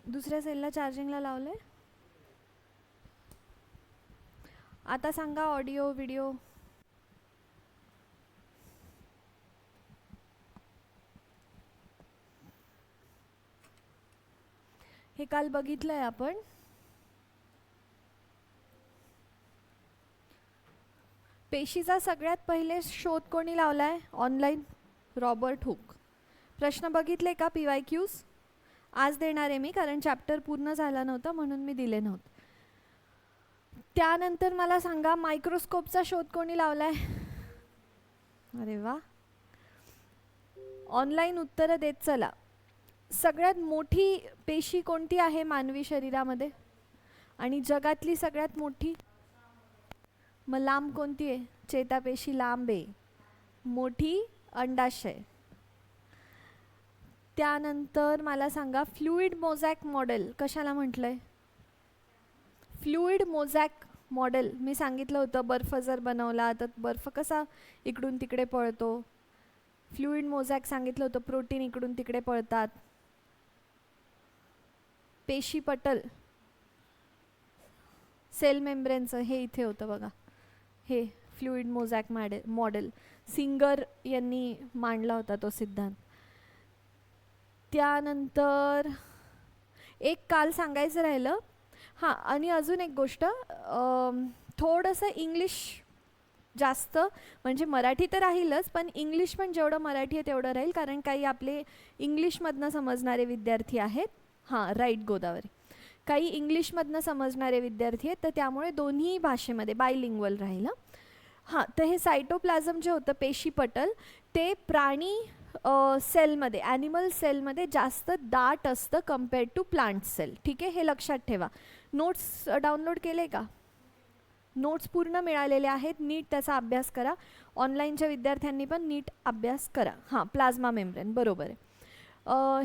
दुसऱ्या सेलला चार्जिंगला लावलंय. आता सांगा ऑडिओ व्हिडिओ. हे काल बघितलंय आपण. पेशीचा सगळ्यात पहिले शोध कोणी लावलाय ऑनलाईन? Robert Hooke. प्रश्न बघितले का PYQs? आज देणार आहे मी, कारण चॅप्टर पूर्ण झाला नव्हता म्हणून मी दिले नव्हते. त्यानंतर मला सांगा मायक्रोस्कोपचा शोध कोणी लावलाय? अरे वा, ऑनलाईन उत्तरं देत चला. सगळ्यात मोठी पेशी कोणती आहे मानवी शरीरामध्ये आणि जगातली सगळ्यात मोठी? मग लांब कोणती आहे? चेतापेशी लांब आहे, मोठी अंडाशय. त्यानंतर मला सांगा फ्लुइड मोझॅक मॉडेल कशाला म्हटलंय? फ्लुइड मोझॅक मॉडेल मी सांगितलं होतं, बर्फ जर बनवला तर बर्फ कसा इकडून तिकडे पळतो. फ्लुइड मोझॅक सांगितलं होतं, प्रोटीन इकडून तिकडे पळतात. पेशी पटल सेल मेम्ब्रेनचं हे इथे होतं बघा, हे फ्लुइड मोझॅक मॉडेल सिंगर यांनी मांडला होता तो सिद्धांत. त्यानंतर एक काल सांगायचं राहिलं, हां, आणि अजून एक गोष्ट, थोडंसं इंग्लिश जास्त, म्हणजे मराठी तर राहीलच पण इंग्लिश पण जेवढं मराठी आहे तेवढं राहील, कारण काही आपले इंग्लिशमधनं समजणारे विद्यार्थी आहेत. हां, राईट गोदावरी. काही इंग्लिशमधनं समजणारे विद्यार्थी आहेत, तर त्यामुळे दोन्ही भाषेमध्ये बायलिंग्वल राहिलं. हां, तर हे सायटोप्लाझम जे होतं पेशीपटल, ते प्राणी सेलमध्ये, ॲनिमल सेलमध्ये जास्त दाट असतं कम्पेअर्ड टू प्लांट सेल. ठीक आहे, हे लक्षात ठेवा. नोट्स डाउनलोड केले का? नोट्स पूर्ण मिळालेले आहेत, नीट त्याचा अभ्यास करा. ऑनलाईनच्या विद्यार्थ्यांनी पण नीट अभ्यास करा. हां, प्लाझ्मा मेम्ब्रेन बरोबर आहे.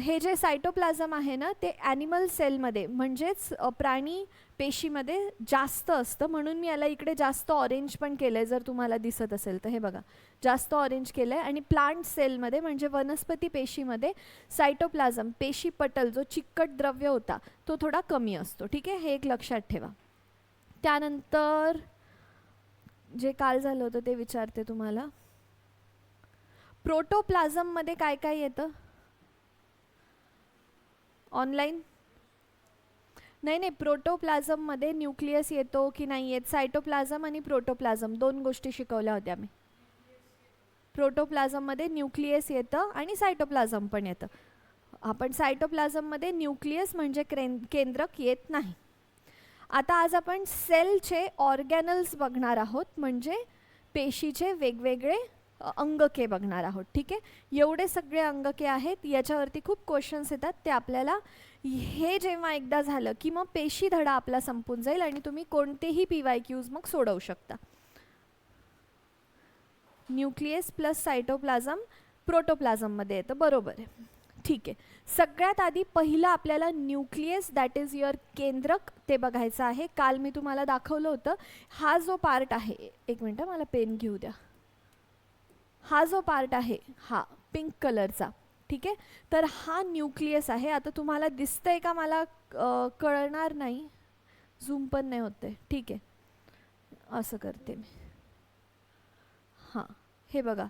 हे जे सायटोप्लाझम आहे ना, ते ॲनिमल सेलमध्ये म्हणजेच प्राणी पेशीमध्ये जास्त असतं, म्हणून मी याला इकडे जास्त ऑरेंज पण केलं आहे, जर तुम्हाला दिसत असेल तर. हे बघा, जास्त ऑरेंज केलं आहे. आणि प्लांट सेलमध्ये म्हणजे वनस्पती पेशीमध्ये सायटोप्लाझम पेशीपटल जो चिकट द्रव्य होता तो थोडा कमी असतो. ठीक आहे, हे एक लक्षात ठेवा. त्यानंतर जे काल झालं होतं ते विचारते तुम्हाला. प्रोटोप्लाझममध्ये काय काय येतं ऑनलाईन? नाही, प्रोटोप्लाझममध्ये न्यूक्लियस येतो की नाही येत? सायटोप्लाझम आणि प्रोटोप्लाझम दोन गोष्टी शिकवल्या होत्या मी. प्रोटोप्लाझममध्ये न्यूक्लियस येतं आणि सायटोप्लाझम पण येतं. आपण सायटोप्लाझममध्ये न्यूक्लियस म्हणजे केंद्रक येत नाही. आता आज आपण सेलचे ऑर्गॅनल्स बघणार आहोत, म्हणजे पेशीचे वेगवेगळे अंगके बघणार आहोत. ठीक आहे, एवढे सगळे अंगके आहेत. याच्यावरती खूप क्वेश्चन्स येतात, ते आपल्याला हे जेव्हा एकदा झालं की मग पेशी धडा आपला संपून जाईल आणि तुम्ही कोणतेही PYQs मग सोडवू शकता. न्यूक्लियस प्लस सायटोप्लाझम प्रोटोप्लाझममध्ये येतं, बरोबर आहे. ठीक आहे, सगळ्यात आधी पहिलं आपल्याला न्यूक्लियस, दॅट इज युअर केंद्रक, ते बघायचं आहे. काल मी तुम्हाला दाखवलं होतं. हा जो पार्ट आहे, एक मिनटं मला पेन घेऊ द्या. हा जो पार्ट आहे हा पिंक कलरचा, ठीक आहे, तर हा न्यूक्लियस आहे. आता तुम्हाला दिसतंय का? मला कळणार नाही, झूम पण नाही होते. ठीक आहे, असं करते मी. हां, हे बघा,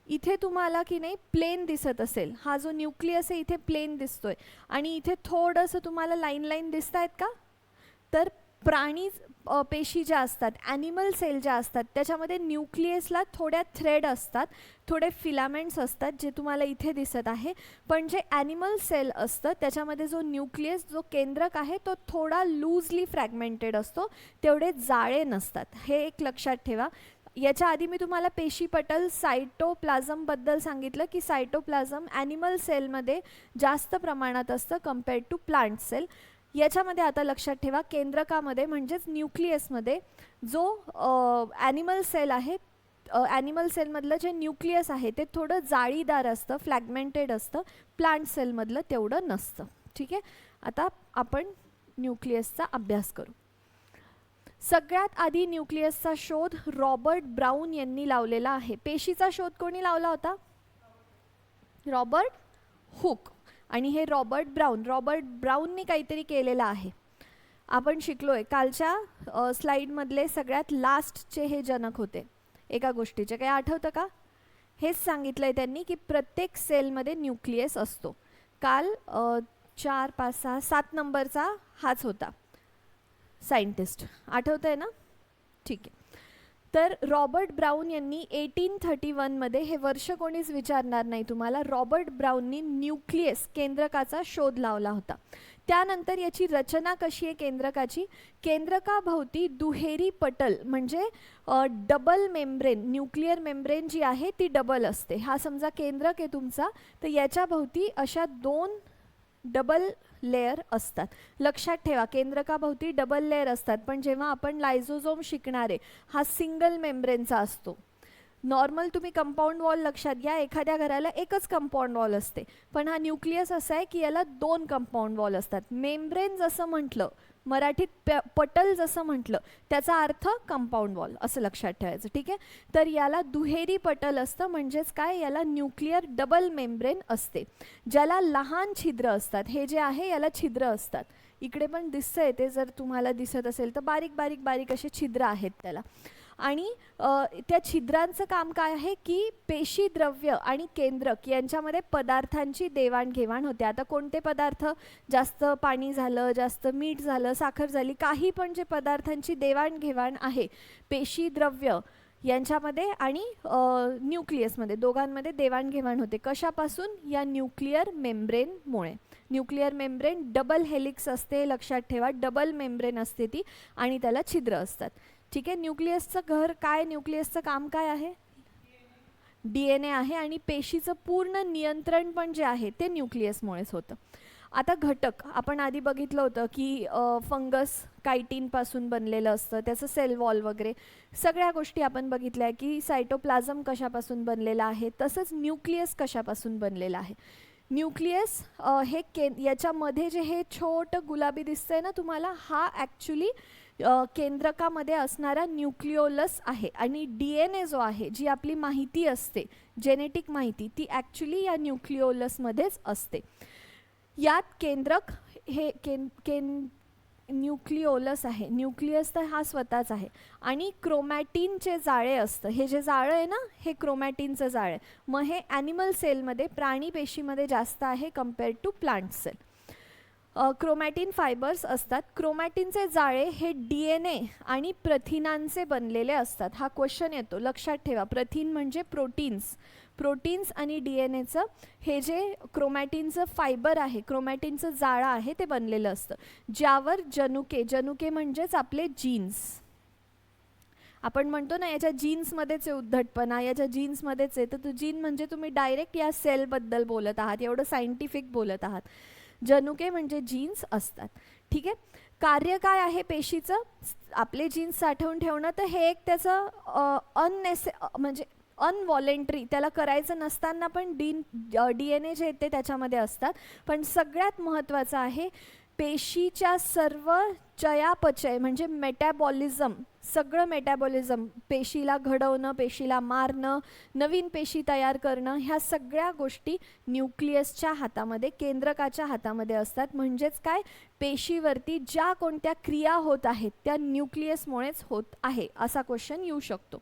इथे तुम्हाला की नाही प्लेन दिसत असेल. हा जो न्यूक्लियस आहे इथे प्लेन दिसतोय आणि इथे थोडंसं तुम्हाला लाईन दिसत आहेत का? तर प्राणी पेशी ज्या असतात, ॲनिमल सेल ज्या असतात, त्याच्यामध्ये न्यूक्लियसला थोड्या थ्रेड असतात, थोडे फिलामेंट्स असतात, जे तुम्हाला इथे दिसत आहे. पण जे ॲनिमल सेल असतं त्याच्यामध्ये जो न्यूक्लियस, जो केंद्रक आहे, तो थोडा लूजली फ्रॅगमेंटेड असतो, तेवढे जाळे नसतात. हे एक लक्षात ठेवा. याच्या आधी मी तुम्हाला पेशीपटल सायटोप्लाझमबद्दल सांगितलं की सायटोप्लाझम ॲनिमल सेलमध्ये जास्त प्रमाणात असतं कम्पेअर्ड टू प्लांट सेल. याच्यामध्ये आता लक्षात ठेवा, केंद्रकामध्ये म्हणजेच न्यूक्लियसमध्ये जो ॲनिमल सेल आहे, ॲनिमल सेलमधलं जे न्यूक्लियस आहे ते थोडं जाळीदार असतं, फ्लॅगमेंटेड असतं. प्लांट सेलमधलं तेवढं नसतं. ठीक आहे, आता आपण न्यूक्लियसचा अभ्यास करू. सगळ्यात आधी न्यूक्लियसचा शोध रॉबर्ट ब्राउन यांनी लावलेला आहे. पेशीचा शोध कोणी लावला होता? Robert Hooke. आणि हे रॉबर्ट ब्राऊननी काहीतरी केलेलं आहे. आपण शिकलोय कालच्या स्लाईडमधले सगळ्यात लास्टचे हे जनक होते एका गोष्टीचे. काही आठवतं का? हेच सांगितलंय त्यांनी की प्रत्येक सेलमध्ये न्यूक्लियस असतो. काल 4, 5, 6, 7 नंबरचा हाच होता सायंटिस्ट. आठवतंय ना? ठीक आहे. तर रॉबर्ट ब्राऊन यांनी 1831मध्ये, हे वर्ष कोणीच विचारणार नाही तुम्हाला, रॉबर्ट ब्राऊननी न्यूक्लियस केंद्रकाचा शोध लावला होता. त्यानंतर याची रचना कशी आहे केंद्रकाची? केंद्रकाभोवती दुहेरी पटल म्हणजे डबल मेम्ब्रेन, न्यूक्लिअर मेम्ब्रेन जी आहे ती डबल असते. हा समजा केंद्रक आहे तुमचा, तर याच्या भोवती अशा 2 डबल लेयर असतात. लक्षात ठेवा केंद्रकाभोवती डबल लेयर असतात, पण जेव्हा आपण लायझोझोम शिकणार आहे हा सिंगल मेम्ब्रेनचा असतो. नॉर्मल तुम्ही कंपाऊंड वॉल लक्षात घ्या, एखाद्या घराला एकच कंपाऊंड वॉल असते, पण हा न्यूक्लियस असा आहे की याला 2 कंपाऊंड वॉल असतात. मेम्ब्रेन जसं म्हटलं, मराठीत पटल जसं म्हटलं, त्याचा अर्थ कंपाऊंड वॉल असं लक्षात ठेवायचं. ठीक आहे. तर याला दुहेरी पटल असतं, म्हणजेच काय, याला न्यूक्लिअर डबल मेम्ब्रेन असते, ज्याला लहान छिद्र असतात. हे जे आहे याला छिद्र असतात. इकडे पण दिसतंय ते, जर तुम्हाला दिसत असेल तर बारीक बारीक बारीक असे छिद्र आहेत त्याला. आणि त्या छिद्रांचं काम काय आहे की पेशीद्रव्य आणि केंद्रक यांच्यामध्ये पदार्थांची देवाणघेवाण होते. आता कोणते पदार्थ? जास्त पाणी झालं, जास्त मीठ झालं, साखर झाली, काही पण जे पदार्थांची देवाणघेवाण आहे पेशीद्रव्य यांच्यामध्ये आणि न्यूक्लियसमध्ये, दोघांमध्ये देवाणघेवाण होते. कशापासून? या न्यूक्लिअर मेम्ब्रेनमुळे. न्यूक्लिअर मेम्ब्रेन डबल हेलिक्स असते, लक्षात ठेवा, डबल मेम्ब्रेन असते ती, आणि त्याला छिद्र असतात. ठीक आहे. न्यूक्लियसचं घर काय, न्यूक्लियसचं काम काय आहे? DNA आहे, आणि पेशीचं पूर्ण नियंत्रण पण जे आहे ते न्यूक्लियसमुळेच होतं. आता घटक आपण आधी बघितलं होतं की फंगस कायटिनपासून बनलेलं असतं, त्याचं सेल वॉल वगैरे सगळ्या गोष्टी आपण बघितल्या की सायटोप्लाझम कशापासून बनलेलं आहे, तसंच न्यूक्लियस कशापासून बनलेलं आहे. न्यूक्लियस हे याच्यामध्ये जे हे छोटं गुलाबी दिसतंय ना तुम्हाला, हा ॲक्च्युली केंद्रकामध्ये असणारा न्यूक्लिओलस आहे. आणि DNA जो आहे, जी आपली माहिती असते, जेनेटिक माहिती, ती ॲक्च्युली या न्यूक्लिओलसमध्येच असते. यात केंद्रक हे न्यूक्लिओलस आहे, न्यूक्लियस तर हा स्वतःच आहे, आणि क्रोमॅटिनचे जाळे असतं. हे जे जाळं आहे ना, हे क्रोमॅटिनचं जाळं आहे. मग हे ॲनिमल सेलमध्ये, प्राणी पेशीमध्ये जास्त आहे compared to plant cell. Chromatin fibres असतात. क्रोमॅटिनचे जाळे हे DNA आणि प्रथिनांचे बनलेले असतात. हा क्वेश्चन येतो, लक्षात ठेवा. प्रथिन म्हणजे प्रोटीन्स आणि DNAचं हे जे क्रोमॅटिनचं फायबर आहे, क्रोमॅटिनचं जाळं आहे, ते बनलेलं असतं, ज्यावर जनुके म्हणजेच आपले जीन्स. आपण म्हणतो ना याच्या जीन्समध्येच आहे उद्धटपणा, याच्या जीन्समध्येच आहे, तर तो जीन म्हणजे तुम्ही डायरेक्ट या सेलबद्दल बोलत आहात, एवढं सायंटिफिक बोलत आहात. जनुके म्हणजे जीन्स असतात. ठीक आहे. कार्य काय आहे पेशीचं? आपले जीन्स साठवून ठेवणं. तर हे एक त्याचं म्हणजे अनवॉलेंटरी, त्याला करायचं नसताना पण DNA जे ते त्याच्यामध्ये असतात. पण सगळ्यात महत्त्वाचं आहे पेशीच्या सर्व चयापचय म्हणजे मेटॅबॉलिझम, सगळं मेटॅबॉलिझम, पेशीला घडवणं, पेशीला मारणं, नवीन पेशी तयार करणं, ह्या सगळ्या गोष्टी न्यूक्लियसच्या हातामध्ये, केंद्रकाच्या हातामध्ये असतात. म्हणजेच काय, पेशीवरती ज्या कोणत्या क्रिया होत आहेत त्या न्यूक्लियसमुळेच होत आहे, असा क्वेश्चन येऊ शकतो.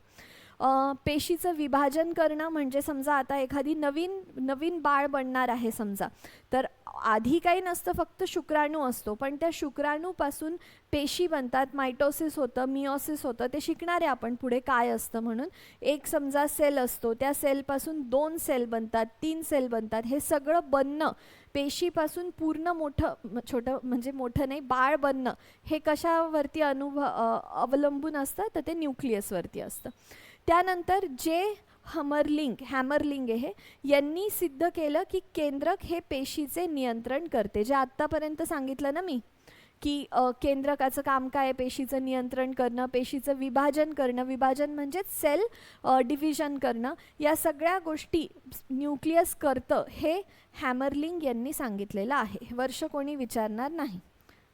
पेशीचं विभाजन करणं म्हणजे समजा आता एखादी नवीन बाळ बनणार आहे समजा, तर आधी काही नसतं, फक्त शुक्राणू असतो, पण त्या शुक्राणूपासून पेशी बनतात, मायटोसिस होतं, मिओसिस होतं, ते शिकणार आहे आपण पुढे काय असतं म्हणून. एक समजा सेल असतो, त्या सेलपासून 2 सेल बनतात, 3 सेल बनतात. हे सगळं बनणं, पेशीपासून पूर्ण छोटं म्हणजे मोठं नाही, बाळ बनणं, हे कशावरती अवलंबून असतं? तर ते न्यूक्लियसवरती असतं. त्यानंतर जे हॅमरलिंग आहे हे, यांनी सिद्ध केलं की केंद्रक हे पेशीचे नियंत्रण करते. जे आत्तापर्यंत सांगितलं ना मी की केंद्रकाचं काम काय आहे? पेशीचं नियंत्रण करणं, पेशीचं विभाजन करणं, विभाजन म्हणजेच सेल डिव्हिजन करणं, या सगळ्या गोष्टी न्यूक्लियस करतं, हे हॅमरलिंग यांनी सांगितलेलं आहे. वर्ष कोणी विचारणार नाही.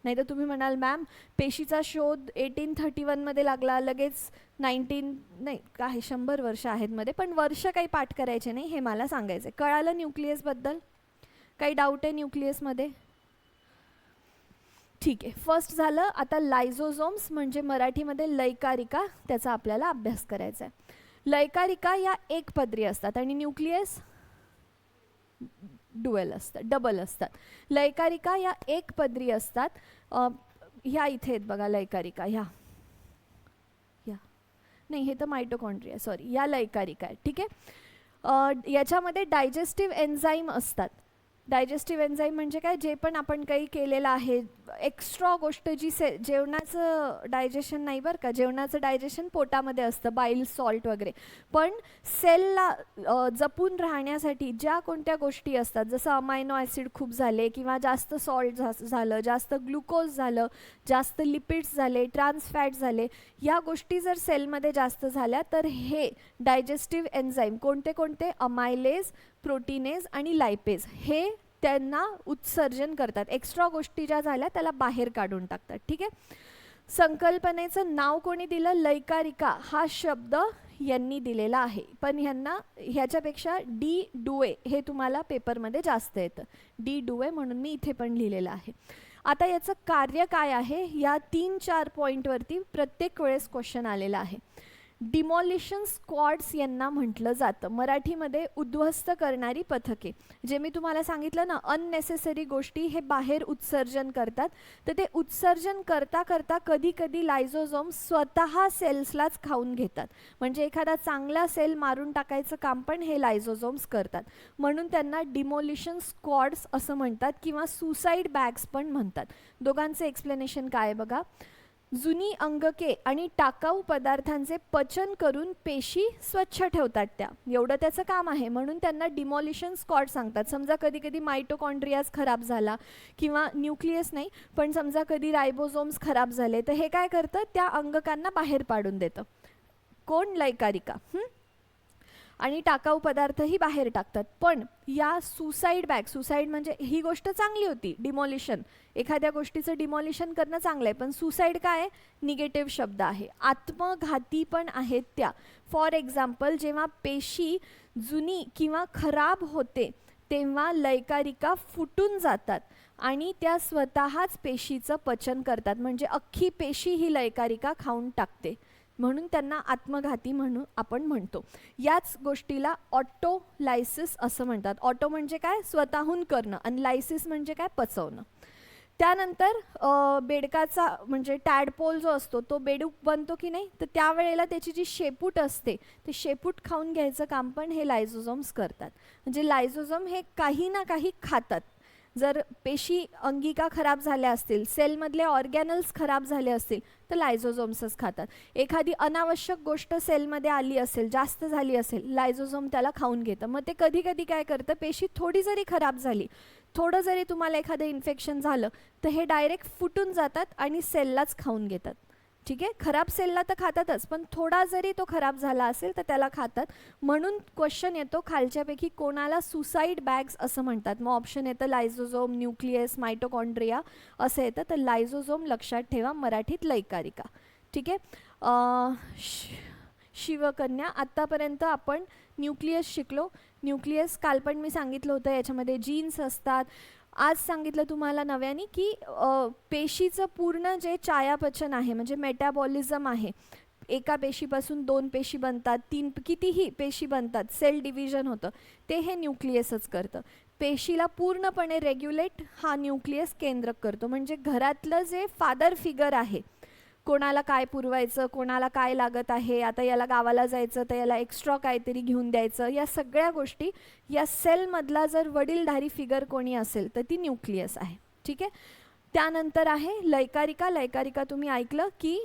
नाही तर तुम्ही म्हणाल मॅम पेशीचा शोध 1831मध्ये लागला, लगेच 100 वर्ष आहेत मध्ये, पण वर्ष काही पाठ करायचे नाही, हे मला सांगायचं. कळालं न्यूक्लियसबद्दल? काही डाऊट आहे न्यूक्लियसमध्ये? ठीक आहे, फर्स्ट झालं. आता लायझोझोम्स म्हणजे मराठीमध्ये लैकारिका, त्याचा आपल्याला अभ्यास करायचा आहे. लैकारिका या एकपदरी असतात आणि न्यूक्लियस डुएल असतात, डबल असतात. लैकारिका या एकपदरी असतात. ह्या इथे आहेत बघा लैकारिका, ह्या नाही, हे तर मायटोकॉन्ड्रिया, सॉरी, या लैकारिका आहे. ठीक आहे, याच्यामध्ये डायजेस्टिव्ह एन्झाईम असतात. डायजेस्टिव्ह एन्झाईम म्हणजे काय? जे पण आपण काही केलेलं आहे एक्स्ट्रा गोष्ट, जी जेवणाचं डायजेशन नाही बरं का, जेवणाचं डायजेशन पोटामध्ये असतं, बाईल सॉल्ट वगैरे, पण सेलला जपून राहण्यासाठी ज्या कोणत्या गोष्टी असतात, जसं अमायनो ॲसिड खूप झाले किंवा जास्त सॉल्ट झालं, जास्त ग्लुकोज झालं, जास्त लिपिड्स झाले, ट्रान्स फॅट झाले, या गोष्टी जर सेलमध्ये जास्त झाल्या तर हे डायजेस्टिव्ह एन्झाईम कोणते कोणते? अमायलेज, प्रोटीनेज आणि लायपेज, हे त्यांना उत्सर्जन करतात. एक्स्ट्रा गोष्टी ज्या झाल्या त्याला बाहेर काढून टाकतात. ठीक आहे, संकल्पनेचं नाव कोणी दिलं? लैकारिका हा शब्द यांनी दिलेला आहे, पण ह्यांना ह्याच्यापेक्षा डी डुए हे तुम्हाला पेपरमध्ये जास्त येतं. डी डुए म्हणून मी इथे पण लिहिलेलं आहे. आता याचं कार्य काय आहे? या 3-4 पॉईंटवरती प्रत्येक वेळेस क्वेश्चन आलेला आहे. डिमॉलिशन स्क्वॉड्स यांना म्हटलं जातं, मराठीमध्ये उद्ध्वस्त करणारी पथके. जे मी तुम्हाला सांगितलं ना, अननेसेसरी गोष्टी हे बाहेर उत्सर्जन करतात, तर ते उत्सर्जन करता करता कधी कधी लायझोझोम स्वतः सेल्सलाच खाऊन घेतात. म्हणजे एखादा चांगला सेल मारून टाकायचं काम पण हे लायझोझोम्स करतात, म्हणून त्यांना डिमॉलिशन स्क्वॉड्स असं म्हणतात किंवा सुसाईड बॅग्स पण म्हणतात. दोघांचे एक्सप्लेनेशन काय आहे बघा. जुनी अंगके आणि टाकाऊ पदार्थांचे पचन करून पेशी स्वच्छ ठेवतात त्या, एवढं त्याचं काम आहे, म्हणून त्यांना डिमॉलिशन स्क्वॉड सांगतात. समजा कधी कधी मायटोकॉन्ड्रियाज खराब झाला किंवा न्यूक्लियस नाही पण समजा कधी रायबोझोम्स खराब झाले, तर हे काय करतं? त्या अंगकांना बाहेर पाडून देतं. कोण? लैकारिका. आणि टाकाऊ पदार्थही बाहेर टाकतात. पण या सुसाईड बॅग, सुसाईड म्हणजे ही गोष्ट चांगली होती, डिमॉलिशन, एखाद्या गोष्टीचं डिमॉलिशन करणं चांगलं आहे, पण सुसाईड काय आहे? निगेटिव्ह शब्द आहे, आत्मघाती पण आहेत त्या. फॉर एक्झाम्पल, जेव्हा पेशी जुनी किंवा खराब होते तेव्हा लैकारिका फुटून जातात आणि त्या स्वतःच पेशीचं पचन करतात, म्हणजे अख्खी पेशी ही लैकारिका खाऊन टाकते, म्हणून त्यांना आत्मघाती म्हणून आपण म्हणतो. याच गोष्टीला ऑटोलायसिस असं म्हणतात. ऑटो म्हणजे काय? स्वतःहून करणं, आणि लायसिस म्हणजे काय? पचवणं. त्यानंतर बेडकाचा म्हणजे टॅडपोल जो असतो तो बेडूक बनतो की नाही, तर त्यावेळेला त्याची जी शेपूट असते ते शेपूट खाऊन घ्यायचं काम पण हे लायझोझोम्स करतात. म्हणजे लायझोझोम हे काही ना काही खातात. जर पेशी अंगिका खराब झाल्या असतील, सेलमधले ऑर्गॅनल्स खराब झाले असतील, तर लायझोझोम्सच खातात. एखादी अनावश्यक गोष्ट सेलमध्ये आली असेल, जास्त झाली असेल, लायझोझोम त्याला खाऊन घेतं. मग ते कधी कधी काय करतं? पेशी थोडी जरी खराब झाली, थोडं जरी तुम्हाला एखादं इन्फेक्शन झालं, तर हे डायरेक्ट फुटून जातात आणि सेललाच खाऊन घेतात. ठीक आहे, खराब सेलला तर खातातच, पण थोडा जरी तो खराब झाला असेल तर त्याला खातात. म्हणून क्वेश्चन येतो खालच्यापैकी कोणाला सुसाईड बॅग्स असं म्हणतात. मग ऑप्शन येतं लायझोझोम, न्यूक्लियस, मायटोकॉन्ड्रिया असं येतं. तर लायझोझोम लक्षात ठेवा, मराठीत लैकारिका. ठीक आहे, शिवकन्या, आत्तापर्यंत आपण न्यूक्लियस शिकलो. न्यूक्लियस काल पण मी सांगितलं होतं, याच्यामध्ये जीन्स असतात. आज सांगितलं तुम्हाला नव्याने की पेशीचं पूर्ण जे चयापचन आहे म्हणजे मेटाबॉलिझम आहे, एका पेशीपासून 2 पेशी बनतात, 3 कितीही पेशी बनतात, सेल डिव्हिजन होतं, ते हे न्यूक्लियसच करतं. पेशीला पूर्णपणे रेग्युलेट हा न्यूक्लियस केंद्रक करतो. म्हणजे घरातलं जे फादर फिगर आहे, कोणाला काय पुरवायचं, कोणाला काय लागत आहे, आता याला गावाला जायचं तर याला एक्स्ट्रा काहीतरी घेऊन द्यायचं, या सगळ्या गोष्टी या सेलमधला जर वडीलधारी फिगर कोणी असेल तर ती न्यूक्लियस आहे. ठीक आहे, त्यानंतर आहे लैकारिका. लैकारिका तुम्ही ऐकलं की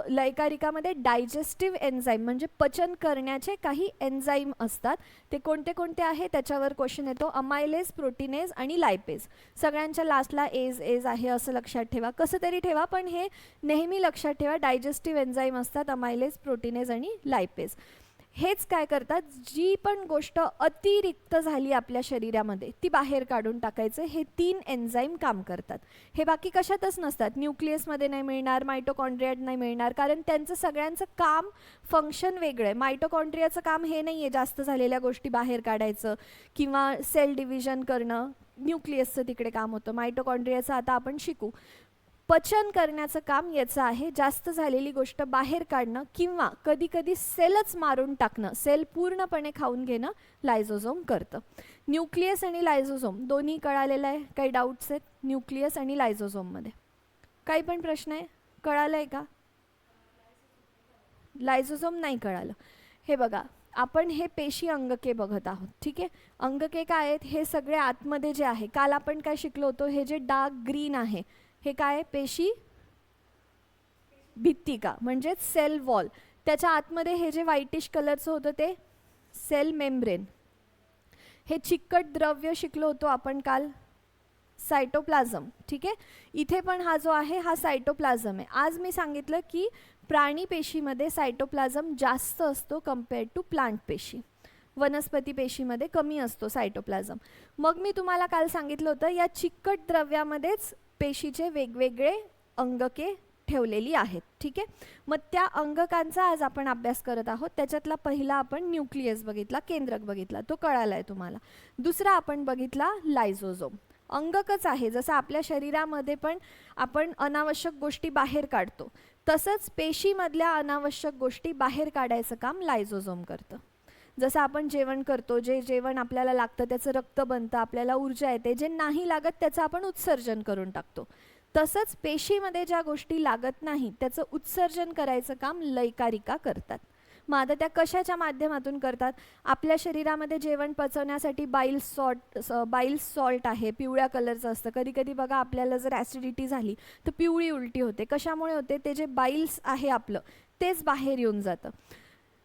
लैकारिकामध्ये डायजेस्टिव्ह एन्झाईम म्हणजे पचन करण्याचे काही एन्झाईम असतात. ते कोणते कोणते आहे त्याच्यावर क्वेश्चन येतो. अमायलेज, प्रोटीनेज आणि लायपेज. सगळ्यांच्या लास्टला एज आहे असं लक्षात ठेवा, कसं तरी ठेवा, पण हे नेहमी लक्षात ठेवा, डायजेस्टिव्ह एन्झाईम असतात अमायलेज, प्रोटीनेज आणि लायपेज. हेच काय करतात, जी पण गोष्ट अतिरिक्त झाली आपल्या शरीरामध्ये ती बाहेर काढून टाकायचं, हे 3 एन्झाईम काम करतात. हे बाकी कशातच नसतात, न्यूक्लियसमध्ये नाही मिळणार, मायटोकॉन्ड्रियात नाही मिळणार, कारण त्यांचं सगळ्यांचं काम फंक्शन वेगळं आहे. मायटोकॉन्ड्रियाचं काम हे नाही आहे जास्त झालेल्या गोष्टी बाहेर काढायचं किंवा सेल डिव्हिजन करणं, न्यूक्लियसचं तिकडे काम होतं. मायटोकॉन्ड्रियाचं आता आपण शिकू. पचन करण्याचं काम याचं आहे, जास्त झालेली गोष्ट बाहेर काढणं किंवा कधी कधी सेलच मारून टाकणं, सेल पूर्णपणे खाऊन घेणं लायझोझोम करतं. न्यूक्लियस आणि लायझोझोम दोन्ही कळालेलं आहे? काही डाऊट्स आहेत न्यूक्लियस आणि लायझोझोममध्ये? काही पण प्रश्न आहे? कळालं आहे का? लायझोझोम नाही कळालं. हे बघा, आपण हे पेशी अंगके बघत आहोत, ठीक आहे. अंगके काय आहेत? हे सगळे आतमध्ये जे आहे, काल आपण काय शिकलो होतो, हे जे डार्क ग्रीन आहे हे काय? पेशी भित्तिका म्हणजेच सेल वॉल. त्याच्या आतमध्ये हे जे व्हाईटिश कलरचं होतं ते सेल मेम्ब्रेन. हे चिकट द्रव्य शिकलो होतो आपण काल, सायटोप्लाझम, ठीक आहे. इथे पण हा जो आहे हा सायटोप्लाझम आहे. आज मी सांगितलं की प्राणी पेशीमध्ये सायटोप्लाझम जास्त असतो कम्पेअर्ड टू प्लांट पेशी. वनस्पती पेशीमध्ये कमी असतो सायटोप्लाझम. मग मी तुम्हाला काल सांगितलं होतं या चिकट द्रव्यामध्येच पेशीचे वेगवेगळे अंगके ठेवलेली आहेत, ठीक आहे. मग त्या अंगकांचा आज आपण अभ्यास करत आहोत. त्याच्यातला पहिला आपण न्यूक्लियस बघितला, केंद्रक बघितला, तो कळाला आहे तुम्हाला. दुसरा आपण बघितला लायझोझोम. अंगकच आहे, जसं आपल्या शरीरामध्ये पण आपण अनावश्यक गोष्टी बाहेर काढतो, तसंच पेशीमधल्या अनावश्यक गोष्टी बाहेर काढायचं काम लायझोझोम करतं. जसं आपण जेवण करतो, जे जेवण आपल्याला लागतं त्याचं रक्त बनतं, आपल्याला ऊर्जा येते, जे नाही लागत त्याचं आपण उत्सर्जन करून टाकतो. तसंच पेशीमध्ये ज्या गोष्टी लागत नाही त्याचं उत्सर्जन करायचं काम लयकारिका करतात. मग आता त्या कशाच्या माध्यमातून करतात? आपल्या शरीरामध्ये जेवण पचवण्यासाठी बाईल सॉल्ट आहे, पिवळ्या कलरचं असतं. कधी कधी बघा आपल्याला जर ॲसिडिटी झाली तर पिवळी उलटी होते. कशामुळे होते? ते जे बाईल्स आहे आपलं तेच बाहेर येऊन जातं.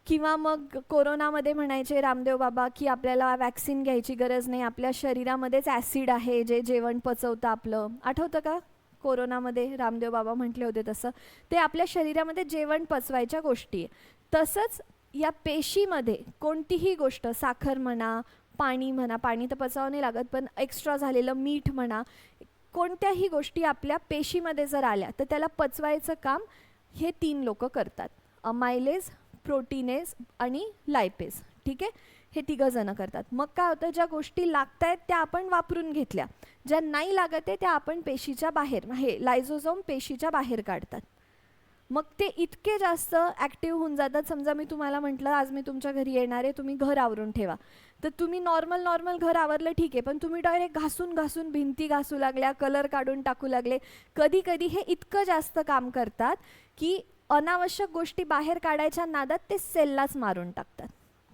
किंवा मग कोरोनामध्ये म्हणायचे रामदेव बाबा की आपल्याला वॅक्सिन घ्यायची गरज नाही, आपल्या शरीरामध्येच ॲसिड आहे जे जेवण पचवतं आपलं. आठवतं का? कोरोनामध्ये रामदेव बाबा म्हटले होते तसं. ते आपल्या शरीरामध्ये जेवण पचवायच्या गोष्टी आहे. तसंच या पेशीमध्ये कोणतीही गोष्ट, साखर म्हणा, पाणी म्हणा, पाणी तर पचावं नाही लागत, पण एक्स्ट्रा झालेलं मीठ म्हणा, कोणत्याही गोष्टी आपल्या पेशीमध्ये जर आल्या तर त्याला पचवायचं काम हे 3 लोक करतात, अमायलेज, प्रोटीनेज आणि लायपेज, ठीक आहे. हे 3 जण करतात. मग काय होतं, ज्या गोष्टी लागत आहेत त्या आपण वापरून घेतल्या, ज्या नाही लागत आहे त्या आपण पेशीच्या बाहेर, हे लायझोझोम पेशीच्या बाहेर काढतात. मग ते इतके जास्त ॲक्टिव्ह होऊन जातात. समजा मी तुम्हाला म्हटलं आज मी तुमच्या घरी येणार आहे, तुम्ही घर आवरून ठेवा, तर तुम्ही नॉर्मल घर आवरलं ठीक आहे, पण तुम्ही डायरेक्ट घासून भिंती घासू लागल्या, कलर काढून टाकू लागले. कधी कधी हे इतकं जास्त काम करतात की अनावश्यक गोष्टी बाहेर काढायच्या नादात ते सेललाच मारून टाकतात.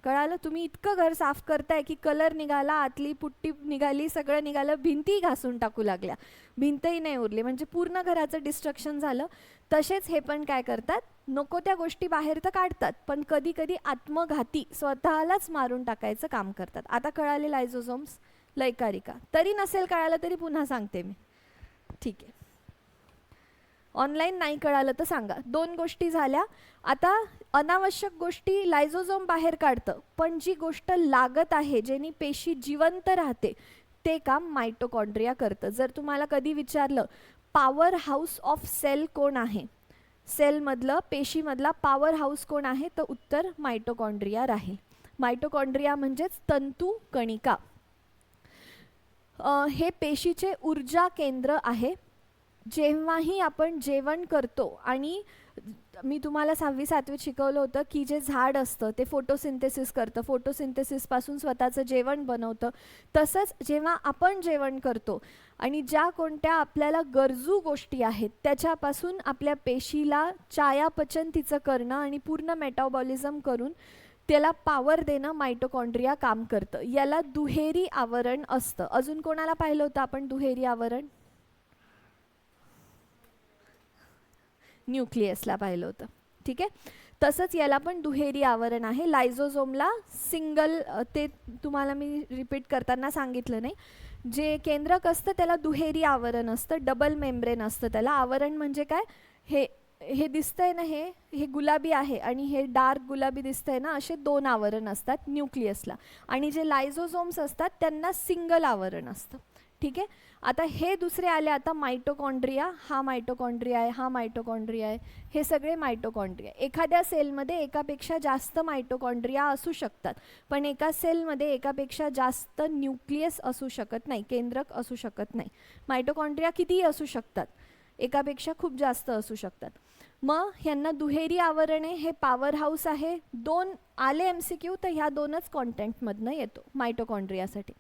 कळालं? तुम्ही इतकं घर साफ करताय की कलर निघाला, आतली पुट्टी निघाली, सगळं निघालं, भिंतीही घासून टाकू लागल्या, भिंतही नाही उरली, म्हणजे पूर्ण घराचं डिस्ट्रक्शन झालं. तसेच हे पण काय करतात, नको त्या गोष्टी बाहेर तर काढतात, पण कधी कधी आत्मघाती स्वतःलाच मारून टाकायचं काम करतात. आता कळाले लायझोझोम्स, लयकारिका? तरी नसेल कळालं तरी पुन्हा सांगते मी, ठीक आहे. ऑनलाईन नाही कळालं तर सांगा. 2 गोष्टी झाल्या. आता अनावश्यक गोष्टी लायझोझोम बाहेर काढतं, पण जी गोष्ट लागत आहे, ज्यानी पेशी जिवंत राहते, ते काम मायटोकॉन्ड्रिया करतं. जर तुम्हाला कधी विचारलं पॉवर हाऊस ऑफ सेल कोण आहे, सेलमधलं, पेशीमधला पॉवर हाऊस कोण आहे, तर उत्तर मायटोकॉन्ड्रिया राहील. मायटोकॉन्ड्रिया म्हणजेच तंतू कणिका. हे पेशीचे ऊर्जा केंद्र आहे. जेव्हाही आपण जेवण करतो, आणि मी तुम्हाला 6वी 7वीत शिकवलं होतं की जे झाड असतं ते फोटोसिंथेसिस करतं, फोटोसिंथेसिसपासून स्वतःचं जेवण बनवतं. तसंच जेव्हा आपण जेवण करतो आणि ज्या कोणत्या आपल्याला गरजू गोष्टी आहेत त्याच्यापासून आपल्या पेशीला चयापचन तिचं करणं आणि पूर्ण मेटाबॉलिझम करून त्याला पॉवर देणं मायटोकॉन्ड्रिया काम करतं. याला दुहेरी आवरण असतं. अजून कोणाला पाहिलं होतं आपण दुहेरी आवरण? न्यूक्लियसला पाहिलं होतं, ठीक आहे. तसंच याला पण दुहेरी आवरण आहे. लायझोझोमला सिंगल, ते तुम्हाला मी रिपीट करताना सांगितलं नाही. जे केंद्रक असतं त्याला दुहेरी आवरण असतं, डबल मेम्ब्रेन असतं त्याला. आवरण म्हणजे काय? हे हे दिसतंय ना, हे गुलाबी आहे आणि हे डार्क गुलाबी दिसतंय ना, असे 2 आवरण असतात न्यूक्लियसला. आणि जे लायझोसोम्स असतात त्यांना सिंगल आवरण असतं. ठीक आहे. आता हे दुसरे आले, आता मायटोकॉन्ड्रिया, हा मायटोकॉन्ड्रिया आहे, हा मायटोकॉन्ड्रिया आहे, हे सगळे मायटोकॉन्ड्रिया. एखाद्या सेलमध्ये एकापेक्षा जास्त मायटोकॉन्ड्रिया असू शकतात, पण एका सेलमध्ये एकापेक्षा जास्त न्यूक्लियस असू शकत नाही, केंद्रक असू शकत नाही. मायटोकॉन्ड्रिया कितीही असू शकतात, एकापेक्षा खूप जास्त असू शकतात. मग ह्यांना दुहेरी आवरण आहे, हे पॉवर हाऊस आहे. 2 आले MCQ तर ह्या 2च कॉन्टेंटमधनं येतो मायटोकॉन्ड्रियासाठी.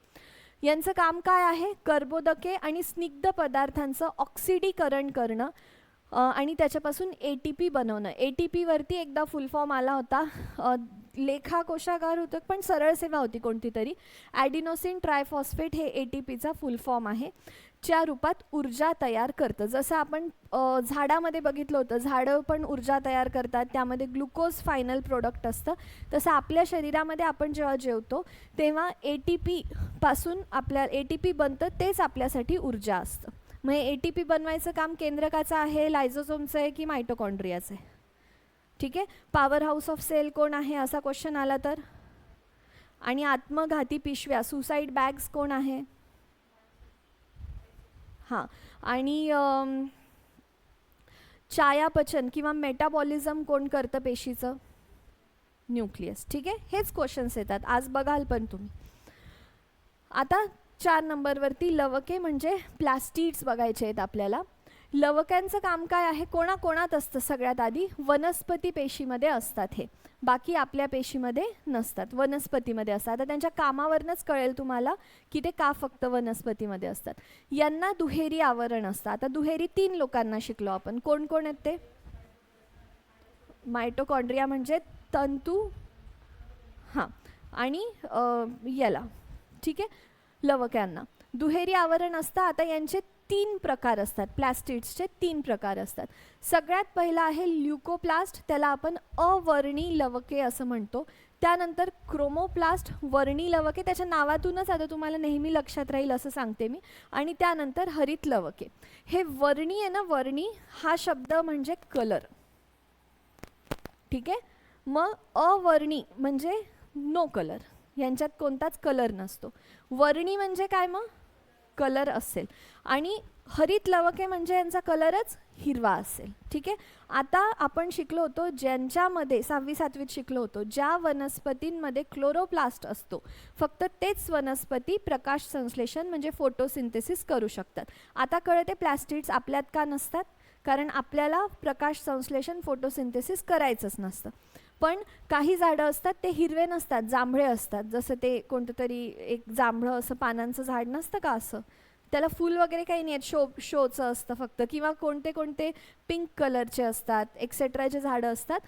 यांचं काम काय आहे? कर्बोदके आणि स्निग्ध पदार्थांचं ऑक्सिडीकरण करणं आणि त्याच्यापासून ATP बनवणं. ATP वरती एकदा फुल फॉर्म आला होता, लेखा कोशागार होतं पण सरळ सेवा होती कोणती तरी. ॲडिनोसिन ट्रायफॉस्फेट हे ATPचा फुल फॉर्म आहे. च्या रूपात ऊर्जा तयार करतं. जसं आपण झाडामध्ये बघितलं होतं, झाडं पण ऊर्जा तयार करतात, त्यामध्ये ग्लुकोज फायनल प्रोडक्ट असतं. तसं आपल्या शरीरामध्ये आपण जेव्हा जेवतो तेव्हा ATP पासून आपल्या ATP बनतं, तेच आपल्यासाठी ऊर्जा असतं. मग ATP बनवायचं काम केंद्रकाचं आहे, लायझोसोमचं आहे की मायटोकॉन्ड्रियाचं आहे? ठीक आहे. पॉवर हाऊस ऑफ सेल कोण आहे असा क्वेश्चन आला तर? आणि आत्मघाती पिशव्या, सुसाईड बॅग्स कोण आहे? हां. आणि चयापचन किंवा मेटाबॉलिझम कोण करतं पेशीचं? न्यूक्लियस. ठीक आहे. हेच क्वेश्चन्स येतात, आज बघाल पण तुम्ही. आता 4 नंबरवरती लवके म्हणजे प्लास्टिड्स बघायचे आहेत आपल्याला. लवक्यांचं काम काय आहे? कोणाकोणात असतं? सगळ्यात आधी वनस्पती पेशीमध्ये असतात हे, बाकी आपल्या पेशीमध्ये नसतात, वनस्पतीमध्ये असतात. आता त्यांच्या कामावरनंच कळेल तुम्हाला की ते का फक्त वनस्पतीमध्ये असतात. यांना दुहेरी आवरण असतं. आता दुहेरी 3 लोकांना शिकलो आपण. कोण कोण आहेत ते? मायटोकॉन्ड्रिया म्हणजे तंतू, हां, आणि याला, ठीक आहे, लवक्यांना दुहेरी आवरण असतं. आता यांचे 3 प्रकार असतात, प्लास्टिड्सचे 3 प्रकार असतात. सगळ्यात पहिला आहे ल्युकोप्लास्ट, त्याला आपण अवर्णी लवके असं म्हणतो. त्यानंतर क्रोमोप्लास्ट, वर्णी लवके, त्याच्या नावातूनच आता तुम्हाला नेहमी लक्षात राहील असं सांगते मी. आणि त्यानंतर हरित लवके. हे वर्णी आहे ना, वर्णी हा शब्द म्हणजे कलर. ठीक आहे. मग अवर्णी म्हणजे नो कलर, यांच्यात कोणताच कलर नसतो. वर्णी म्हणजे काय? मग कलर असेल. आणि हरित लवके म्हणजे यांचा कलरच हिरवा असेल. ठीक आहे. आता आपण शिकलो होतो ज्यांच्यामध्ये 6वी-7वीत शिकलो होतो, ज्या वनस्पतींमध्ये क्लोरोप्लास्ट असतो, फक्त तेच वनस्पती प्रकाश संश्लेषण म्हणजे फोटोसिंथेसिस करू शकतात. आता कळते प्लास्टिड्स आपल्यात का नसतात? कारण आपल्याला प्रकाश संश्लेषण फोटोसिंथेसिस करायचंच नसतं. पण काही झाडं असतात ते हिरवे नसतात, जांभळे असतात. जसं ते कोणतं तरी एक जांभळं असं पानांचं झाड नसतं का, असं त्याला फूल वगैरे काही नाही आहेत, शोचं असतं फक्त. किंवा कोणते कोणते पिंक कलरचे असतात, एक्सेट्राचे झाडं असतात,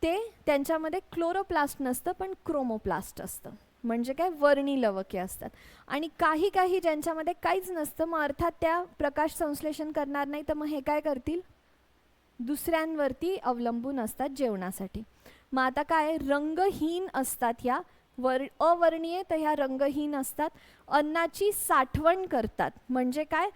ते त्यांच्यामध्ये क्लोरोप्लास्ट नसतं पण क्रोमोप्लास्ट असतं. म्हणजे काय? वर्णी लवके असतात. आणि काही काही ज्यांच्यामध्ये काहीच नसतं, मग अर्थात त्या प्रकाश संश्लेषण करणार नाही, तर मग हे काय करतील? दुसऱ्यांवरती अवलंबून असतात जेवणासाठी. मग आता काय? रंगहीन असतात ह्या. अवर्णीय तर ह्या रंगहीन असतात. अन्नाची साठवण करतात. म्हणजे काय?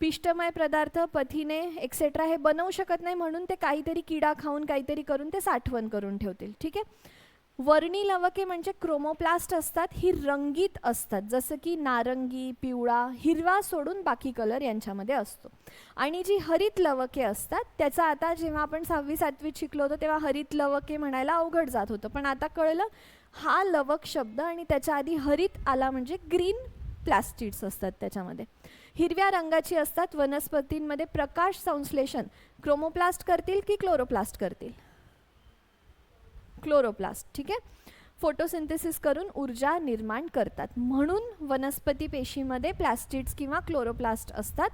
पिष्टमय पदार्थ, प्रथिने एक्सेट्रा हे बनवू शकत नाही, म्हणून ते काहीतरी किडा खाऊन काहीतरी करून ते साठवण करून ठेवतील. ठीक आहे. वर्णी लवके म्हणजे क्रोमोप्लास्ट असतात, ही रंगीत असतात, जसं की नारंगी, पिवळा, हिरवा सोडून बाकी कलर यांच्यामध्ये असतो. आणि जी हरित लवके असतात, त्याचा आता जेव्हा आपण 6वी-7वीत शिकलो होतो तेव्हा हरित लवके म्हणायला अवघड जात होतं, पण आता कळलं हा लवक शब्द आणि त्याच्या आधी हरित आला म्हणजे ग्रीन प्लास्टिड्स असतात त्याच्यामध्ये. हिरव्या रंगाची असतात. वनस्पतींमध्ये प्रकाश संश्लेषण क्रोमोप्लास्ट करतील की क्लोरोप्लास्ट करतील? क्लोरोप्लास्ट. ठीक आहे. फोटोसिंथेसिस करून ऊर्जा निर्माण करतात, म्हणून वनस्पती पेशीमध्ये प्लास्टिड्स किंवा क्लोरोप्लास्ट असतात,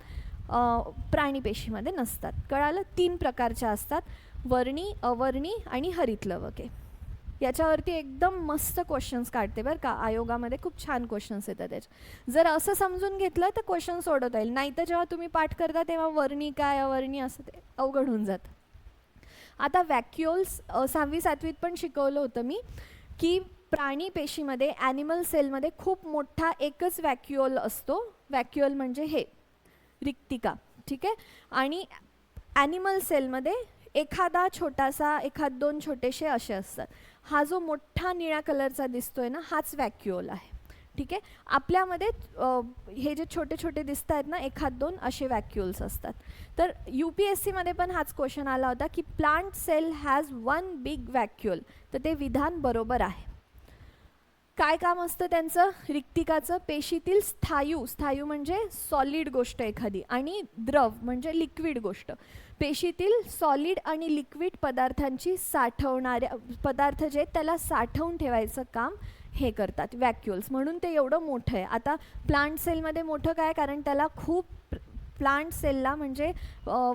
प्राणी पेशीमध्ये नसतात. कळालं? 3 प्रकारच्या असतात, वर्णी, अवर्णी आणि हरित लवके. याच्यावरती एकदम मस्त क्वेश्चन्स काढते बरं का, आयोगामध्ये खूप छान क्वेश्चन्स येतात त्याचे. जर असं समजून घेतलं तर क्वेश्चन सोडवता येईल, नाही तर जेव्हा तुम्ही पाठ करता तेव्हा वर्णी काय, अवर्णी असं ते अवघड होऊन जातं. आता व्हॅक्युओल्स 6वी-7वीत पण शिकवलं होतं मी की प्राणी पेशीमध्ये, ॲनिमल सेलमध्ये खूप मोठा एकच व्हॅक्युओल असतो. व्हॅक्युओल म्हणजे हे रिक्तिका. ठीक आहे. आणि ॲनिमल सेलमध्ये एखादा छोटासा, एखाद दोन छोटेसे असे असतात. हा जो मोठा निळ्या कलरचा दिसतोय ना, हाच व्हॅक्युओल आहे. ठीक आहे. आपल्यामध्ये हे जे छोटे छोटे दिसत आहेत ना, एखाद दोन असे व्हॅक्युल्स असतात. तर UPSCमध्ये पण हाच क्वेश्चन आला होता की plant cell has one big vacuole. तर ते विधान बरोबर आहे. काय काम असतं त्यांचं? रिक्तिकाचं. पेशीतील स्थायू, स्थायू म्हणजे सॉलिड गोष्ट एखादी, आणि द्रव म्हणजे लिक्विड गोष्ट. पेशीतील सॉलिड आणि लिक्विड पदार्थांची साठवणाऱ्या पदार्थ जे त्याला साठवून ठेवायचं काम हे करतात व्हॅक्युल्स. म्हणून ते एवढं मोठं आहे. आता प्लांट सेलमध्ये मोठं काय? कारण त्याला खूप, प्लांट सेलला म्हणजे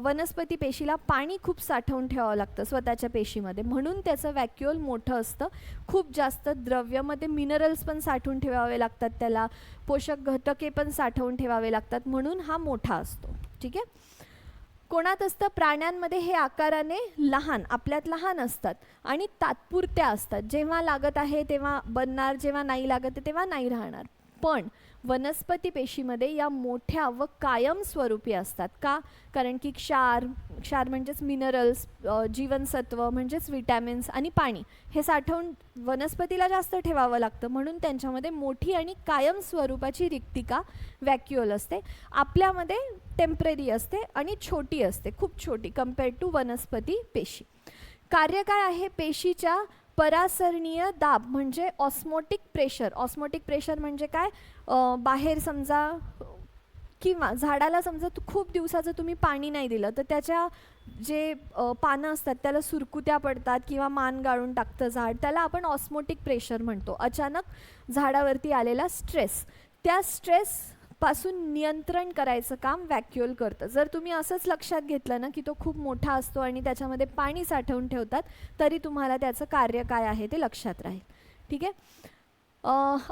वनस्पती पेशीला पाणी खूप साठवून ठेवावं लागतं स्वतःच्या पेशीमध्ये, म्हणून त्याचं व्हॅक्युअल मोठं असतं. खूप जास्त द्रव्यामध्ये मिनरल्स पण साठवून ठेवावे लागतात, त्याला पोषक घटके पण साठवून ठेवावे लागतात, म्हणून हा मोठा असतो. ठीक आहे. कोणात असतं? प्राण्यांमध्ये हे आकाराने लहान, आपल्यात लहान असतात आणि तात्पुरत्या असतात. जेव्हा लागत आहे तेव्हा बनणार, जेव्हा नाही लागत तेव्हा नाही राहणार. पण वनस्पती पेशीमध्ये या मोठ्या व कायमस्वरूपी असतात. का? कारण की क्षार, क्षार म्हणजेच मिनरल्स, जीवनसत्व म्हणजेच विटॅमिन्स आणि पाणी हे साठवून वनस्पतीला जास्त ठेवावं लागतं, म्हणून त्यांच्यामध्ये मोठी आणि कायम स्वरूपाची रिक्तिका व्हॅक्युअल असते. आपल्यामध्ये टेम्पररी असते आणि छोटी असते, खूप छोटी कम्पेअर्ड टू वनस्पती पेशी. कार्य काय आहे? पेशीच्या परासरणीय दाब म्हणजे ऑस्मोटिक प्रेशर. ऑस्मोटिक प्रेशर म्हणजे काय? बाहेर समजा किंवा झाडाला समजा खूप दिवसाचं तुम्ही पाणी नाही दिलं तर त्याच्या जे पानं असतात त्याला सुरकुत्या पडतात किंवा मान गाळून टाकतं झाड, त्याला आपण ऑस्मोटिक प्रेशर म्हणतो. अचानक झाडावरती आलेला स्ट्रेस, त्या स्ट्रेस पासून नियंत्रण करायचं काम व्हॅक्युअल करतं. जर तुम्ही असंच लक्षात घेतलं ना की तो खूप मोठा असतो आणि त्याच्यामध्ये पाणी साठवून ठेवतात, तरी तुम्हाला त्याचं कार्य काय आहे ते लक्षात राहील. ठीक आहे.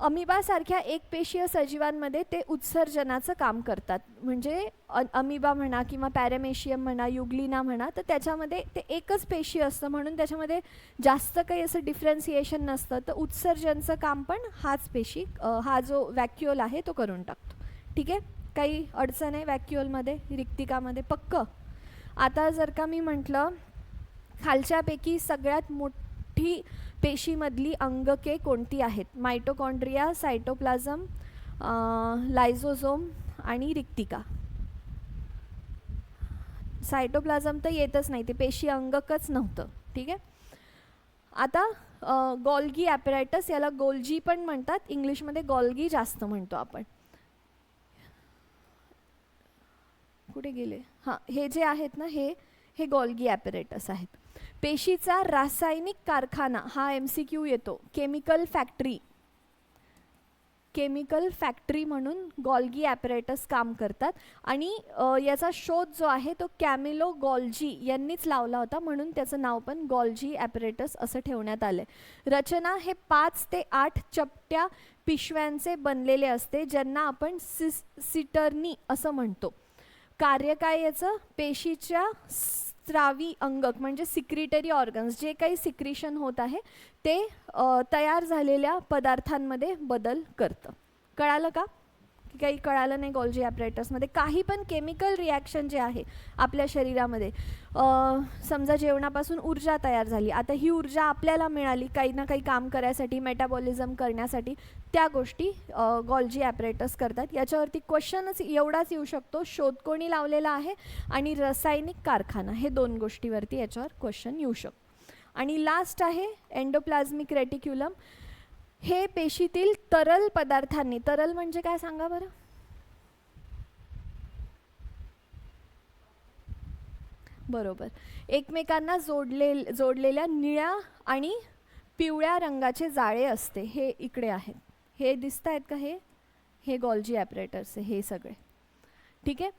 अमिबासारख्या एकपेशीय सजीवांमध्ये ते उत्सर्जनाचं काम करतात. म्हणजे अमिबा म्हणा किंवा पॅरामेशियम म्हणा, युग्लिना म्हणा, तर त्याच्यामध्ये ते एकच पेशी असतं, म्हणून त्याच्यामध्ये जास्त काही असं डिफरन्सिएशन नसतं. तर उत्सर्जनचं काम पण हाच पेशी, हा जो व्हॅक्युअल आहे तो करून टाकतो. ठीक आहे. काही अडचण आहे व्हॅक्युअलमध्ये, रिक्तिकामध्ये? पक्क. आता जर का मी म्हटलं खालच्यापैकी सगळ्यात मोठी पेशीमधली अंगके कोणती आहेत? मायटोकॉन्ड्रिया, सायटोप्लाझम, लायझोझोम आणि रिक्तिका. सायटोप्लाझम तर येतच नाही, ते पेशी अंगकच नव्हतं. ठीक आहे. आता गोल्गी ॲपॅरेटस, याला गोल्जी पण म्हणतात, इंग्लिशमध्ये गोल्गी जास्त म्हणतो आपण. कुठे गेले? हां, हे जे आहेत ना, हे गोल्गी ॲपॅरेटस आहेत. पेशीचा रासायनिक कारखाना, हा MCQ येतो. केमिकल फॅक्टरी, केमिकल फॅक्टरी म्हणून गोल्गी ॲपॅरेटस काम करतात. आणि याचा शोध जो आहे तो कॅमिलो गोल्जी यांनीच लावला होता, म्हणून त्याचं नाव पण गोल्जी ॲपॅरेटस असं ठेवण्यात आलं. रचना हे 5 ते 8 चपट्या पिशव्यांचे बनलेले असते, ज्यांना आपण सिटर्नी असं म्हणतो. कार्य काय याचं? पेशीच्या स्त्रावी अंगक म्हणजे सिक्रिटरी ऑर्गन्स, जे काही सिक्रिशन होत आहे ते तयार झालेल्या पदार्थांमध्ये बदल करतं. कळालं का? की काही कळालं नाही? गोल्जी ॲपॅरेटसमध्ये काही पण केमिकल रिॲक्शन जे आहे आपल्या शरीरामध्ये, समजा जेवणापासून ऊर्जा तयार झाली, आता ही ऊर्जा आपल्याला मिळाली काही ना काही काम करायसाठी, मेटाबॉलिझम करण्यासाठी, त्या गोष्टी गोल्जी ॲपॅरेटस करतात. याच्यावरती क्वेश्चनच एवढाच येऊ शकतो, शोध कोणी लावलेला आहे आणि रासायनिक कारखाना, हे 2 गोष्टीवरती याच्यावर क्वेश्चन येऊ शकतो. आणि लास्ट आहे एंडोप्लाझ्मिक रेटिक्युलम. हे पेशीतील तरल पदार्थांनी, तरल म्हणजे काय सांगा बरं? बरोबर, एकमेकांना जोडलेल्या निळ्या आणि पिवळ्या रंगाचे जाळे असते. हे इकडे आहेत, हे दिसत आहेत का? हे गोल्जी ॲपॅरेटस हे सगळे. ठीक आहे.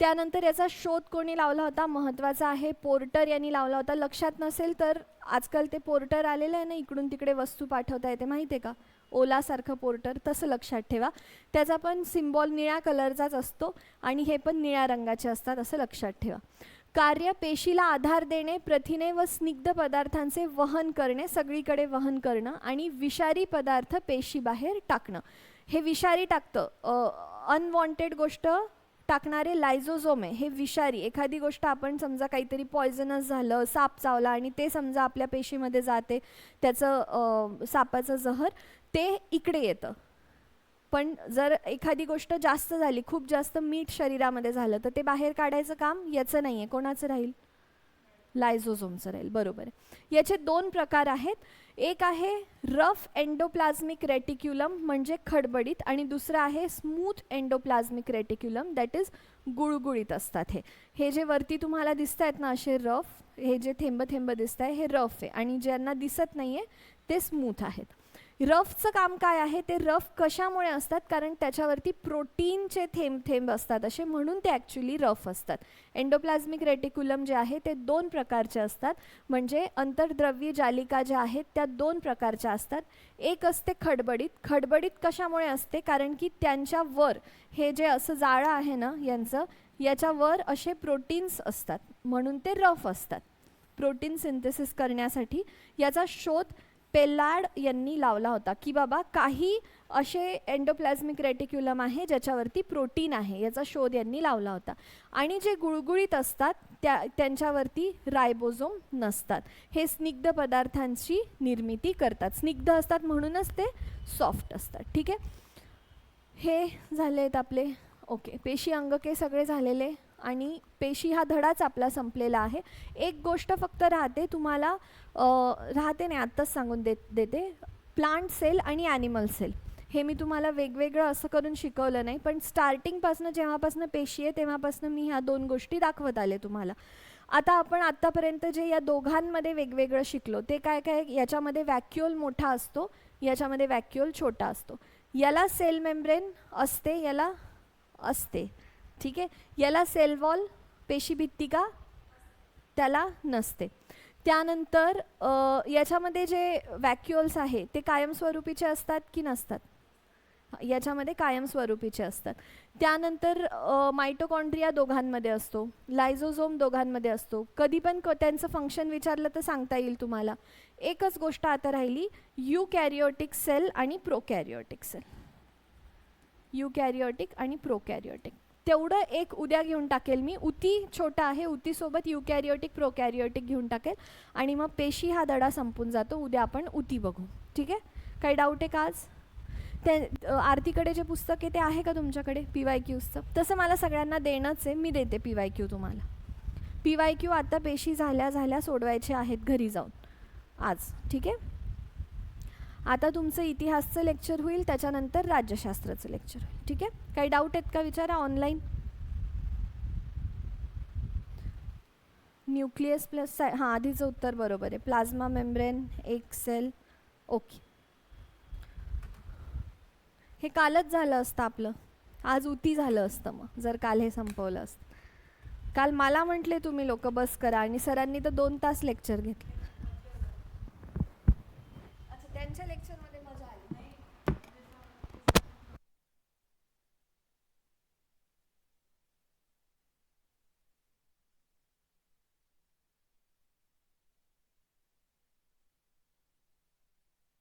त्यानंतर याचा शोध कोणी लावला होता? महत्त्वाचा आहे, पोर्टर यांनी लावला होता. लक्षात नसेल तर आजकाल ते पोर्टर आलेलं आहे ना, इकडून तिकडे वस्तू पाठवता येते, माहिती आहे का? ओलासारखं पोर्टर, तसं लक्षात ठेवा. त्याचा पण सिम्बॉल निळ्या कलरचाच असतो आणि हे पण निळ्या रंगाचे असतात, असं लक्षात ठेवा. कार्य पेशीला आधार देणे, प्रथिने व स्निग्ध पदार्थांचे वहन करणे, सगळीकडे वहन करणं, आणि विषारी पदार्थ पेशीबाहेर टाकणं. हे विषारी टाकतं, अनवॉन्टेड गोष्ट टाकणारे लायझोझोम आहे, हे विषारी. एखादी गोष्ट आपण समजा काहीतरी पॉयझनस झालं, साप चावला आणि ते समजा आपल्या पेशीमध्ये जाते, त्याचं सापाचं जहर ते इकडे येतं. पण जर एखादी गोष्ट जास्त झाली, खूप जास्त मीठ शरीरामध्ये झालं, तर ते बाहेर काढायचं काम याचं नाही आहे, कोणाचं राहील? लायझोझोमचं राहील. बरोबर आहे. याचे दोन प्रकार आहेत. एक आहे रफ एंडोप्लाझ्मिक रेटिक्युलम म्हणजे खडबडीत, आणि दुसरं आहे smooth endoplasmic reticulum, that is गुळगुळीत असतात. हे जे वरती तुम्हाला दिसत आहेत ना असे रफ, हे जे थेंब थेंब दिसत आहे हे रफ आहे, आणि ज्यांना दिसत नाही आहे ते स्मूथ आहेत. रफचं काम काय आहे? ते रफ कशामुळे असतात? कारण त्याच्यावरती प्रोटीनचे थेंब थेंब असतात असे, म्हणून ते ॲक्च्युली रफ असतात. एंडोप्लाझ्मिक रेटिक्युलम जे आहे ते दोन प्रकारचे असतात, म्हणजे अंतर्द्रव्य जालिका ज्या आहेत त्या दोन प्रकारच्या असतात. एक असते खडबडीत. खडबडीत कशामुळे असते? कारण की त्यांच्या वर हे जे असं जाळं आहे ना यांचं, याच्यावर असे प्रोटीन्स असतात, म्हणून ते रफ असतात. प्रोटीन सिंथेसिस करण्यासाठी याचा शोध पेलार्ड यांनी लावला होता, की बाबा काही असे एंडोप्लाझ्मिक रेटिक्युलम आहे ज्याच्यावरती प्रोटीन आहे, याचा शोध यांनी लावला होता. आणि जे गुळगुळीत असतात त्यांच्यावरती रायबोझोम नसतात. हे स्निग्ध पदार्थांची निर्मिती करतात. स्निग्ध असतात म्हणूनच ते सॉफ्ट असतात. ठीक आहे, हे झाले आहेत आपले. ओके, पेशी अंगके सगळे झालेले, आणि पेशी हा धडाच आपला संपलेला आहे. एक गोष्ट फक्त राहते तुम्हाला, राहते नाही आत्ताच सांगून देते. प्लांट सेल आणि ॲनिमल सेल हे मी तुम्हाला वेगवेगळं असं करून शिकवलं नाही, पण स्टार्टिंगपासून जेव्हापासून पेशी आहे तेव्हापासून मी ह्या दोन गोष्टी दाखवत आले तुम्हाला. आता आपण आत्तापर्यंत जे या दोघांमध्ये वेगवेगळं शिकलो ते काय काय? याच्यामध्ये व्हॅक्युओल मोठा असतो, याच्यामध्ये व्हॅक्युओल छोटा असतो. याला सेल मेम्ब्रेन असते, याला असते. ठीक आहे, याला सेल वॉल पेशी भित्तिका त्याला नसते. त्यानंतर याच्यामध्ये जे व्हॅक्युअल्स आहे ते कायमस्वरूपीचे असतात की नसतात? याच्यामध्ये कायमस्वरूपीचे असतात. त्यानंतर मायटोकॉन्ड्रिया दोघांमध्ये असतो, लायझोझोम दोघांमध्ये असतो. कधी पण त्यांचं फंक्शन विचारलं तर सांगता येईल तुम्हाला. एकच गोष्ट आता राहिली, युकॅरियोटिक सेल आणि प्रोकॅरियोटिक सेल. युकॅरियोटिक आणि प्रोकॅरियोटिक तेवढं एक उद्या घेऊन टाकेल मी. उती छोटा आहे, उतीसोबत युकॅरियोटिक प्रोकॅरियोटिक घेऊन टाकेल, आणि मग पेशी हा धडा संपून जातो. उद्या आपण उती बघू. ठीक आहे, काही डाऊट आहे का आज? ते आरतीकडे जे पुस्तक आहे ते आहे का तुमच्याकडे PYQचं? तसं मला सगळ्यांना देणंच आहे, मी देते PYQ तुम्हाला. PYQ आता पेशी झाल्या सोडवायचे आहेत घरी जाऊन आज. ठीक आहे, आता तुमचं इतिहासचं लेक्चर होईल, त्याच्यानंतर राज्यशास्त्राचं लेक्चर होईल. ठीक आहे, काही डाऊट आहेत का विचारा ऑनलाईन. न्यूक्लियस प्लस हां आधीचं उत्तर बरोबर आहे. प्लाझ्मा मेम्ब्रेन, एक सेल. ओके, हे कालच झालं असतं आपलं, आज उती झालं असतं मग जर काल हे संपवलं असतं. काल मला म्हटले तुम्ही लोक बस करा, आणि सरांनी तर 2 तास लेक्चर घेतले.